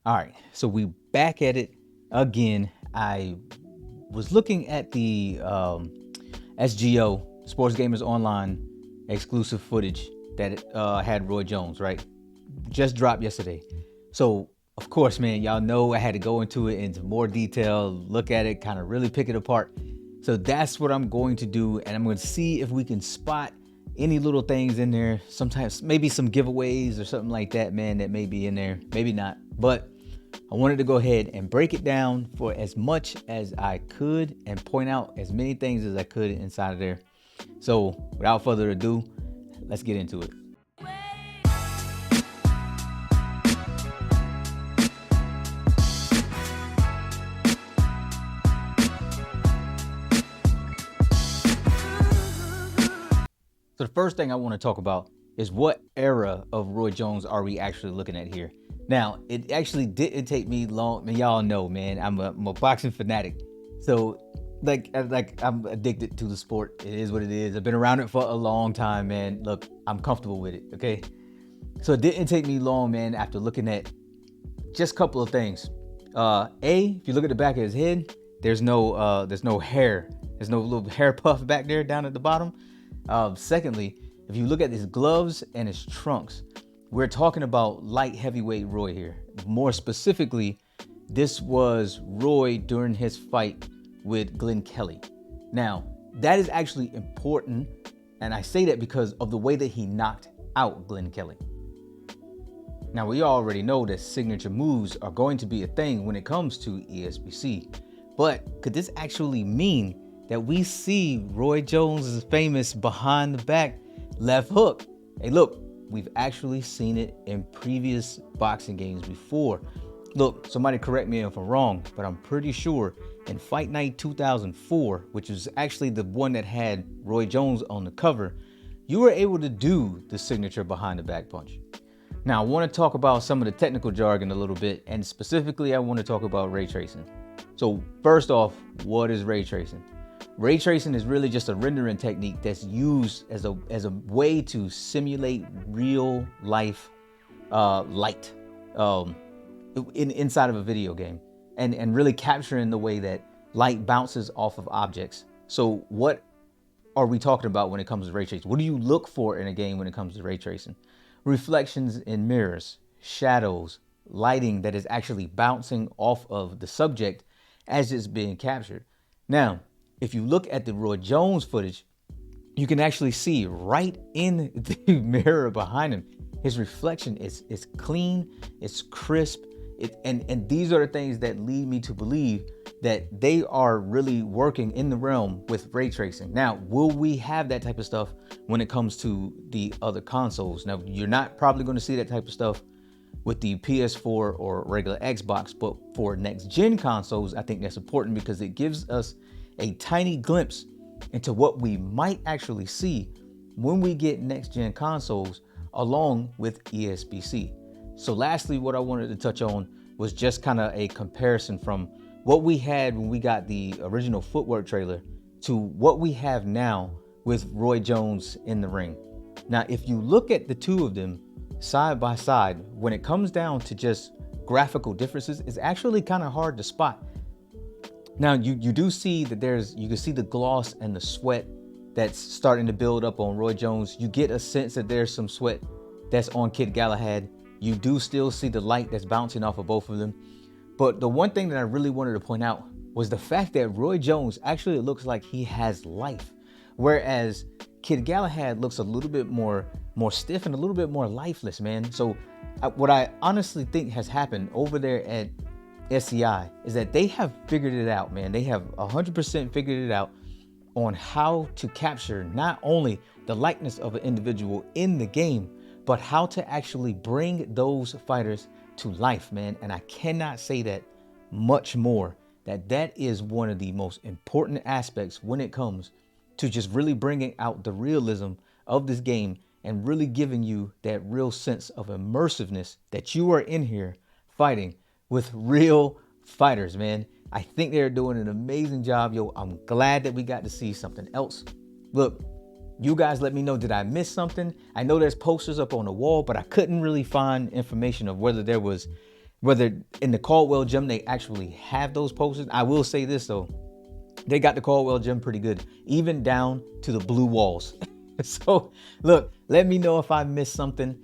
All right, so we back at it again. I was looking at the SGO Sports Gamers Online exclusive footage that had Roy Jones, right? Just dropped yesterday. So of course, man, y'all know I had to go into it into more detail, look at it, kind of really pick it apart. So that's what I'm going to do, and I'm going to see if we can spot any little things in there. Sometimes maybe some giveaways or something like that, man, that may be in there, maybe not. But I wanted to go ahead and break it down for as much as I could and point out as many things as I could inside of there. So without further ado, let's get into it. So the first thing I want to talk about is what era of Roy Jones are we actually looking at here? Now, it actually didn't take me long. Man, y'all know, man, I'm a boxing fanatic. So like I'm addicted to the sport. It is what it is. I've been around it for a long time, man. Look, I'm comfortable with it, okay? So it didn't take me long, man, after looking at just a couple of things. If you look at the back of his head, there's no hair. There's no little hair puff back there down at the bottom. Secondly, if you look at his gloves and his trunks, we're talking about light heavyweight Roy here. More specifically, this was Roy during his fight with Glenn Kelly. Now, that is actually important, and I say that because of the way that he knocked out Glenn Kelly. Now, we already know that signature moves are going to be a thing when it comes to ESBC, but could this actually mean that we see Roy Jones' famous behind the back left hook? Hey, look, we've actually seen it in previous boxing games before. Look, somebody correct me if I'm wrong, but I'm pretty sure in Fight Night 2004, which is actually the one that had Roy Jones on the cover, you were able to do the signature behind the back punch. Now, I want to talk about some of the technical jargon a little bit, and specifically, I want to talk about ray tracing. So first off, what is ray tracing? Ray tracing is really just a rendering technique that's used as a way to simulate real life light inside of a video game, and really capturing the way that light bounces off of objects. So what are we talking about when it comes to ray tracing? What do you look for in a game when it comes to ray tracing? Reflections in mirrors, shadows, lighting that is actually bouncing off of the subject as it's being captured. Now, if you look at the Roy Jones footage, you can actually see right in the mirror behind him, his reflection is clean, it's crisp, and these are the things that lead me to believe that they are really working in the realm with ray tracing. Now, will we have that type of stuff when it comes to the other consoles? Now, you're not probably going to see that type of stuff with the PS4 or regular Xbox, but for next gen consoles, I think that's important because it gives us a tiny glimpse into what we might actually see when we get next gen consoles along with ESBC. So lastly, what I wanted to touch on was just kind of a comparison from what we had when we got the original Footwork trailer to what we have now with Roy Jones in the ring. Now, if you look at the two of them side by side, when it comes down to just graphical differences, it's actually kind of hard to spot. Now, you do see that you can see the gloss and the sweat that's starting to build up on Roy Jones. You get a sense that there's some sweat that's on Kid Galahad. You do still see the light that's bouncing off of both of them. But the one thing that I really wanted to point out was the fact that Roy Jones actually looks like he has life, whereas Kid Galahad looks a little bit more stiff and a little bit more lifeless, man. So what I honestly think has happened over there at SCI is that they have figured it out, man. They have 100% figured it out on how to capture not only the likeness of an individual in the game, but how to actually bring those fighters to life, man. And I cannot say that much more, that is one of the most important aspects when it comes to just really bringing out the realism of this game and really giving you that real sense of immersiveness that you are in here fighting with real fighters, man. I think they're doing an amazing job, yo. I'm glad that we got to see something else. Look, you guys let me know, did I miss something? I know there's posters up on the wall, but I couldn't really find information of whether there was Whether in the Caldwell gym they actually have those posters. I will say this though, they got the Caldwell gym pretty good, even down to the blue walls. So look, let me know if I missed something.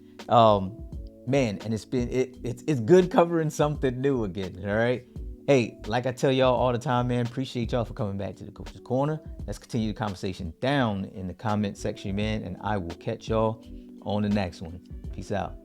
Man, and it's good covering something new again. All right. Hey, like I tell y'all all the time, man, appreciate y'all for coming back to the Coach's Corner. Let's continue the conversation down in the comment section, man, and I will catch y'all on the next one. Peace out.